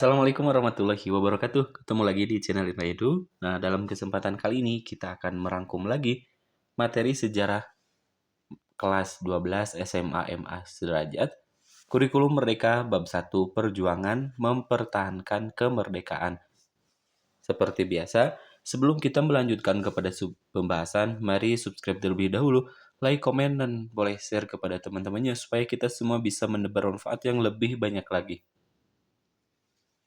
Assalamualaikum warahmatullahi wabarakatuh. Ketemu lagi di channel Indra Edu. Nah, dalam kesempatan kali ini kita akan merangkum lagi materi sejarah kelas 12 SMA MA sederajat, Kurikulum Merdeka bab 1 Perjuangan Mempertahankan Kemerdekaan. Seperti biasa, sebelum kita melanjutkan kepada pembahasan, mari subscribe terlebih dahulu, like, komen, dan boleh share kepada teman-temannya supaya kita semua bisa menebar manfaat yang lebih banyak lagi.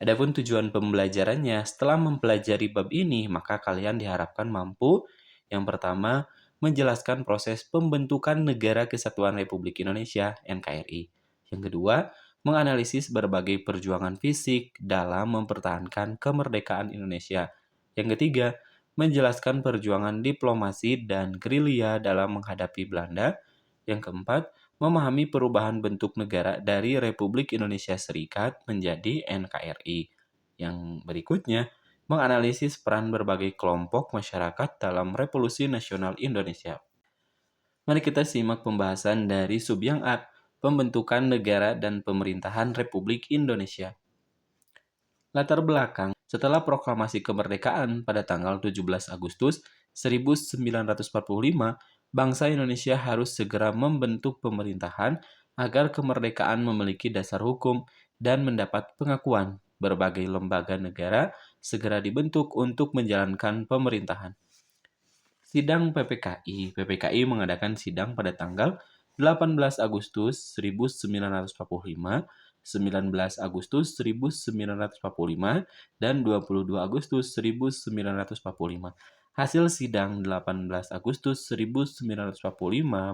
Adapun tujuan pembelajarannya, setelah mempelajari bab ini, maka kalian diharapkan mampu, yang pertama, menjelaskan proses pembentukan Negara Kesatuan Republik Indonesia (NKRI). Yang kedua, menganalisis berbagai perjuangan fisik dalam mempertahankan kemerdekaan Indonesia. Yang ketiga, menjelaskan perjuangan diplomasi dan gerilya dalam menghadapi Belanda. Yang keempat, memahami perubahan bentuk negara dari Republik Indonesia Serikat menjadi NKRI. Yang berikutnya, menganalisis peran berbagai kelompok masyarakat dalam Revolusi Nasional Indonesia. Mari kita simak pembahasan dari sub yang A, pembentukan negara dan pemerintahan Republik Indonesia. Latar belakang, setelah proklamasi kemerdekaan pada tanggal 17 Agustus 1945, bangsa Indonesia harus segera membentuk pemerintahan agar kemerdekaan memiliki dasar hukum dan mendapat pengakuan. Berbagai lembaga negara segera dibentuk untuk menjalankan pemerintahan. Sidang PPKI mengadakan sidang pada tanggal 18 Agustus 1945, 19 Agustus 1945, dan 22 Agustus 1945. Hasil sidang 18 Agustus 1945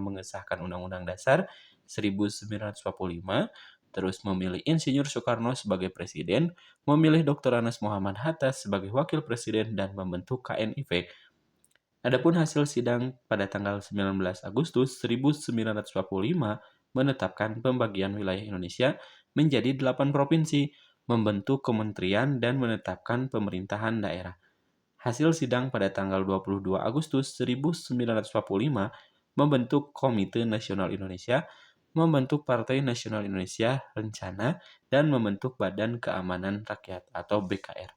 mengesahkan Undang-Undang Dasar 1945, terus memilih Insinyur Soekarno sebagai presiden, memilih Dr. Anas Muhammad Hatta sebagai wakil presiden, dan membentuk KNIV. Adapun hasil sidang pada tanggal 19 Agustus 1945 menetapkan pembagian wilayah Indonesia menjadi 8 provinsi, membentuk kementerian, dan menetapkan pemerintahan daerah. Hasil sidang pada tanggal 22 Agustus 1945 membentuk Komite Nasional Indonesia, membentuk Partai Nasional Indonesia Rencana, dan membentuk Badan Keamanan Rakyat atau BKR.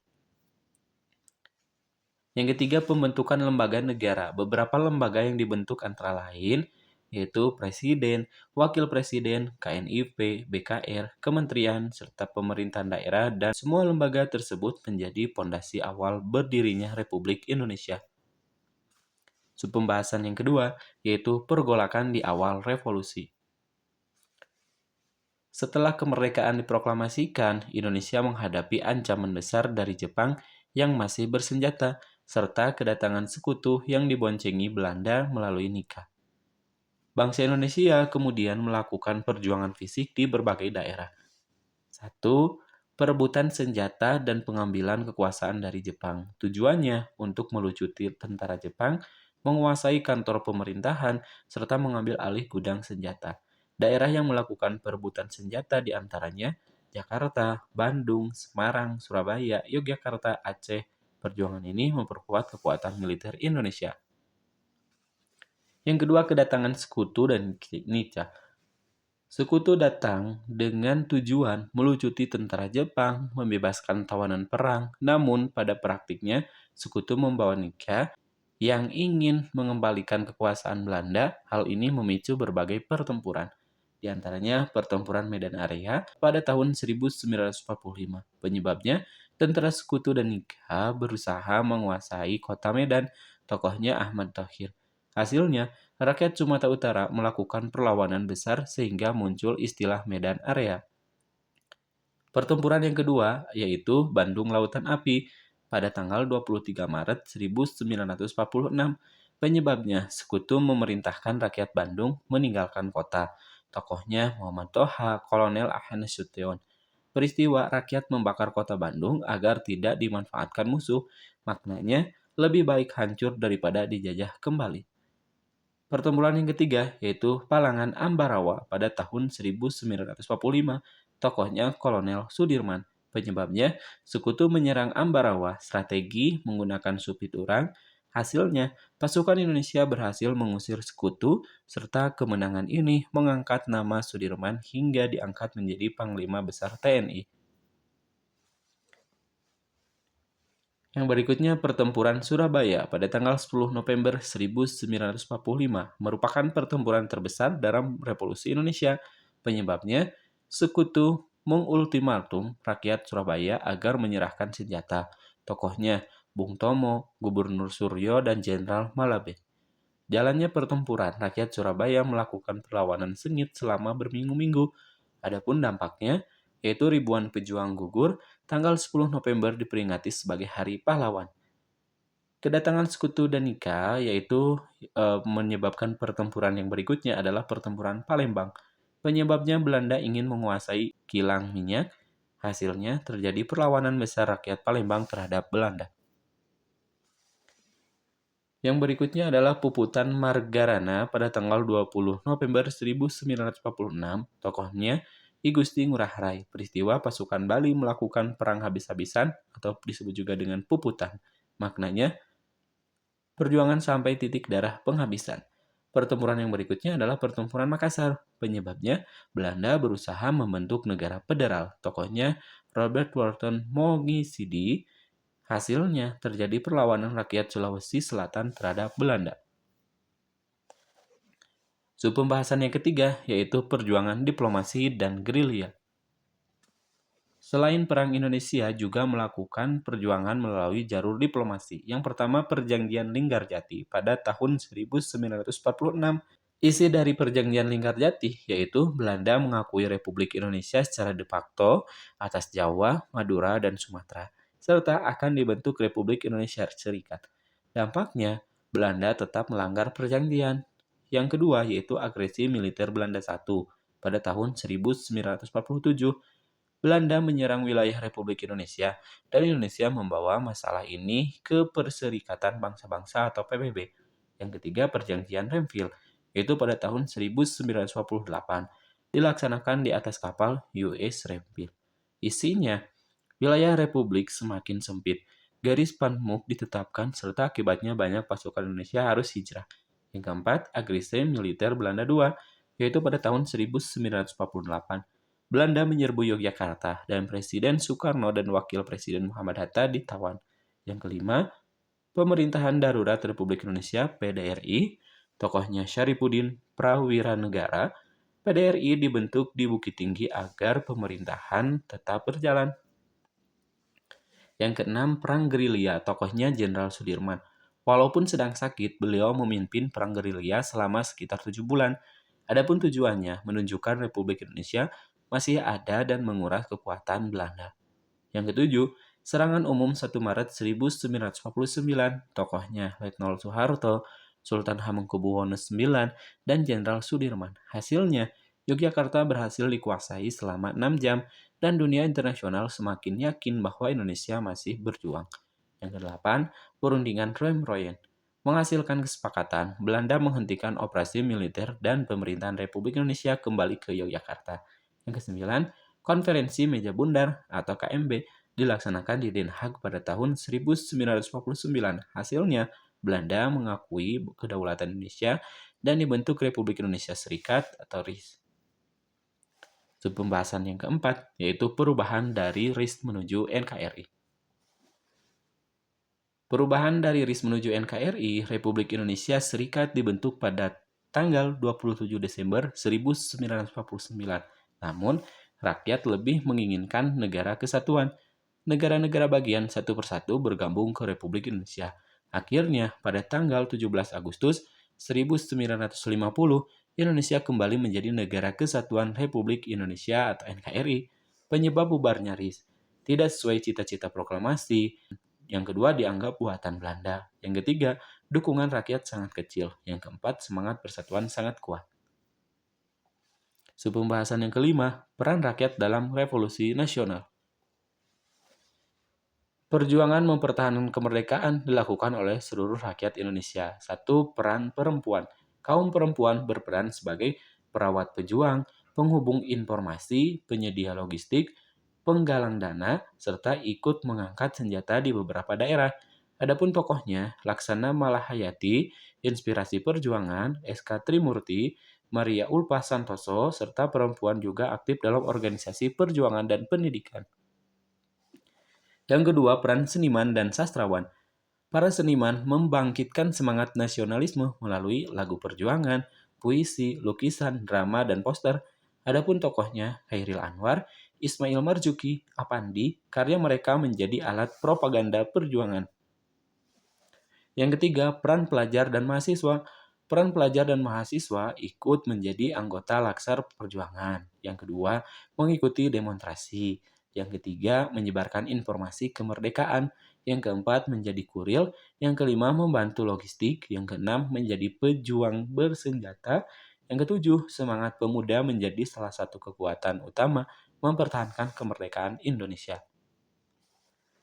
Yang ketiga, pembentukan lembaga negara. Beberapa lembaga yang dibentuk antara lain yaitu Presiden, Wakil Presiden, KNIP, BKR, Kementerian, serta pemerintahan daerah, dan semua lembaga tersebut menjadi pondasi awal berdirinya Republik Indonesia. Pembahasan yang kedua yaitu pergolakan di awal revolusi. Setelah kemerdekaan diproklamasikan, Indonesia menghadapi ancaman besar dari Jepang yang masih bersenjata, serta kedatangan sekutu yang diboncengi Belanda melalui nikah. Bangsa Indonesia kemudian melakukan perjuangan fisik di berbagai daerah. 1. Perebutan senjata dan pengambilan kekuasaan dari Jepang. Tujuannya untuk melucuti tentara Jepang, menguasai kantor pemerintahan, serta mengambil alih gudang senjata. Daerah yang melakukan perebutan senjata diantaranya Jakarta, Bandung, Semarang, Surabaya, Yogyakarta, Aceh. Perjuangan ini memperkuat kekuatan militer Indonesia. Yang kedua, kedatangan sekutu dan nikah. Sekutu datang dengan tujuan melucuti tentara Jepang, membebaskan tawanan perang. Namun, pada praktiknya, sekutu membawa nikah yang ingin mengembalikan kekuasaan Belanda. Hal ini memicu berbagai pertempuran. Di antaranya pertempuran Medan Area pada tahun 1945. Penyebabnya, tentara sekutu dan nikah berusaha menguasai kota Medan, tokohnya Ahmad Thohir. Hasilnya, rakyat Sumatera Utara melakukan perlawanan besar sehingga muncul istilah Medan Area. Pertempuran yang kedua yaitu Bandung Lautan Api pada tanggal 23 Maret 1946. Penyebabnya, sekutu memerintahkan rakyat Bandung meninggalkan kota. Tokohnya Muhammad Toha, Kolonel Ahmad Sution. Peristiwa rakyat membakar kota Bandung agar tidak dimanfaatkan musuh. Maknanya, lebih baik hancur daripada dijajah kembali. Pertempuran yang ketiga yaitu Palangan Ambarawa pada tahun 1945. Tokohnya Kolonel Sudirman. Penyebabnya, sekutu menyerang Ambarawa, strategi menggunakan supit urang. Hasilnya, pasukan Indonesia berhasil mengusir sekutu, serta kemenangan ini mengangkat nama Sudirman hingga diangkat menjadi Panglima Besar TNI. Yang berikutnya pertempuran Surabaya pada tanggal 10 November 1945 merupakan pertempuran terbesar dalam Revolusi Indonesia. Penyebabnya, Sekutu mengultimatum rakyat Surabaya agar menyerahkan senjata. Tokohnya Bung Tomo, Gubernur Suryo, dan Jenderal Malabé. Jalannya pertempuran, rakyat Surabaya melakukan perlawanan sengit selama berminggu-minggu. Adapun dampaknya, yaitu ribuan pejuang gugur, tanggal 10 November diperingati sebagai Hari Pahlawan. Kedatangan Sekutu Danika yaitu menyebabkan pertempuran yang berikutnya adalah pertempuran Palembang. Penyebabnya Belanda ingin menguasai kilang minyak, hasilnya terjadi perlawanan besar rakyat Palembang terhadap Belanda. Yang berikutnya adalah Puputan Margarana pada tanggal 20 November 1946. Tokohnya I Gusti Ngurah Rai. Peristiwa pasukan Bali melakukan perang habis-habisan atau disebut juga dengan Puputan. Maknanya, perjuangan sampai titik darah penghabisan. Pertempuran yang berikutnya adalah Pertempuran Makassar. Penyebabnya, Belanda berusaha membentuk negara federal. Tokohnya Robert Walton Mongisidi. Hasilnya, terjadi perlawanan rakyat Sulawesi Selatan terhadap Belanda. Pembahasan yang ketiga, yaitu perjuangan diplomasi dan gerilya. Selain Perang Indonesia juga melakukan perjuangan melalui jalur diplomasi. Yang pertama, Perjanjian Linggarjati pada tahun 1946. Isi dari Perjanjian Linggarjati yaitu Belanda mengakui Republik Indonesia secara de facto atas Jawa, Madura, dan Sumatera, serta akan dibentuk Republik Indonesia Serikat. Dampaknya, Belanda tetap melanggar perjanjian. Yang kedua yaitu agresi militer Belanda I pada tahun 1947. Belanda menyerang wilayah Republik Indonesia, dan Indonesia membawa masalah ini ke Perserikatan Bangsa-Bangsa atau PBB. Yang ketiga, Perjanjian Renville, yaitu pada tahun 1948, dilaksanakan di atas kapal USS Renville. Isinya, wilayah Republik semakin sempit, garis panmuk ditetapkan, serta akibatnya banyak pasukan Indonesia harus hijrah. Yang keempat, agresi militer Belanda II, yaitu pada tahun 1948. Belanda menyerbu Yogyakarta, dan Presiden Soekarno dan Wakil Presiden Muhammad Hatta ditawan. Yang kelima, Pemerintahan Darurat Republik Indonesia (PDRI), tokohnya Syarifuddin Prawiranegara. PDRI dibentuk di Bukit Tinggi agar pemerintahan tetap berjalan. Yang keenam, Perang Gerilya, tokohnya Jenderal Sudirman. Walaupun sedang sakit, beliau memimpin perang gerilya selama sekitar 7 bulan. Adapun tujuannya menunjukkan Republik Indonesia masih ada dan menguras kekuatan Belanda. Yang ketujuh, serangan umum 1 Maret 1949, tokohnya Letnan Soeharto, Sultan Hamengkubuwono IX, dan Jenderal Sudirman. Hasilnya, Yogyakarta berhasil dikuasai selama 6 jam, dan dunia internasional semakin yakin bahwa Indonesia masih berjuang. Yang kedelapan, perundingan Röhm-Royen menghasilkan kesepakatan Belanda menghentikan operasi militer dan pemerintahan Republik Indonesia kembali ke Yogyakarta. Yang kesembilan, Konferensi Meja Bundar atau KMB dilaksanakan di Den Haag pada tahun 1949. Hasilnya, Belanda mengakui kedaulatan Indonesia dan dibentuk Republik Indonesia Serikat atau RIS. Pembahasan yang keempat, yaitu perubahan dari RIS menuju NKRI. Perubahan dari RIS menuju NKRI, Republik Indonesia Serikat dibentuk pada tanggal 27 Desember 1949. Namun, rakyat lebih menginginkan negara kesatuan. Negara-negara bagian satu persatu bergabung ke Republik Indonesia. Akhirnya, pada tanggal 17 Agustus 1950, Indonesia kembali menjadi Negara Kesatuan Republik Indonesia atau NKRI. Penyebab bubarnya RIS tidak sesuai cita-cita proklamasi. Yang kedua, dianggap buatan Belanda. Yang ketiga, dukungan rakyat sangat kecil. Yang keempat, semangat persatuan sangat kuat. Pembahasan yang kelima, peran rakyat dalam revolusi nasional. Perjuangan mempertahankan kemerdekaan dilakukan oleh seluruh rakyat Indonesia. 1. Peran perempuan. Kaum perempuan berperan sebagai perawat pejuang, penghubung informasi, penyedia logistik, penggalang dana, serta ikut mengangkat senjata di beberapa daerah. Adapun tokohnya, Laksana Malahayati, Inspirasi Perjuangan, SK Trimurti, Maria Ulpah Santoso, serta perempuan juga aktif dalam organisasi perjuangan dan pendidikan. Yang kedua, peran seniman dan sastrawan. Para seniman membangkitkan semangat nasionalisme melalui lagu perjuangan, puisi, lukisan, drama, dan poster. Adapun tokohnya, Hairil Anwar, Ismail Marzuki, Apandi, karya mereka menjadi alat propaganda perjuangan. Yang ketiga, peran pelajar dan mahasiswa. Peran pelajar dan mahasiswa ikut menjadi anggota Laskar Perjuangan. Yang kedua, mengikuti demonstrasi. Yang ketiga, menyebarkan informasi kemerdekaan. Yang keempat, menjadi kurir. Yang kelima, membantu logistik. Yang keenam, menjadi pejuang bersenjata. Yang ketujuh, semangat pemuda menjadi salah satu kekuatan utama mempertahankan kemerdekaan Indonesia.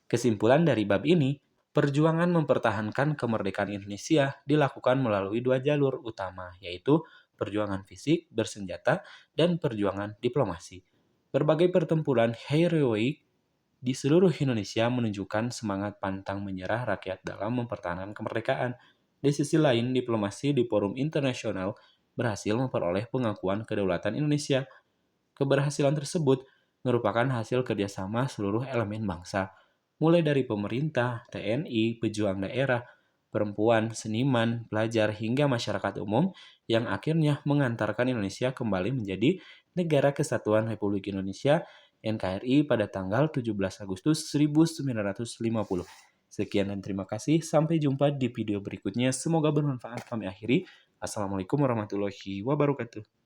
Kesimpulan dari bab ini, perjuangan mempertahankan kemerdekaan Indonesia dilakukan melalui dua jalur utama, yaitu perjuangan fisik, bersenjata, dan perjuangan diplomasi. Berbagai pertempuran heroik di seluruh Indonesia menunjukkan semangat pantang menyerah rakyat dalam mempertahankan kemerdekaan. Di sisi lain, diplomasi di forum internasional berhasil memperoleh pengakuan kedaulatan Indonesia. Keberhasilan tersebut merupakan hasil kerjasama seluruh elemen bangsa, mulai dari pemerintah, TNI, pejuang daerah, perempuan, seniman, pelajar, hingga masyarakat umum yang akhirnya mengantarkan Indonesia kembali menjadi Negara Kesatuan Republik Indonesia NKRI pada tanggal 17 Agustus 1950. Sekian dan terima kasih. Sampai jumpa di video berikutnya. Semoga bermanfaat. Kami akhiri. Assalamualaikum warahmatullahi wabarakatuh.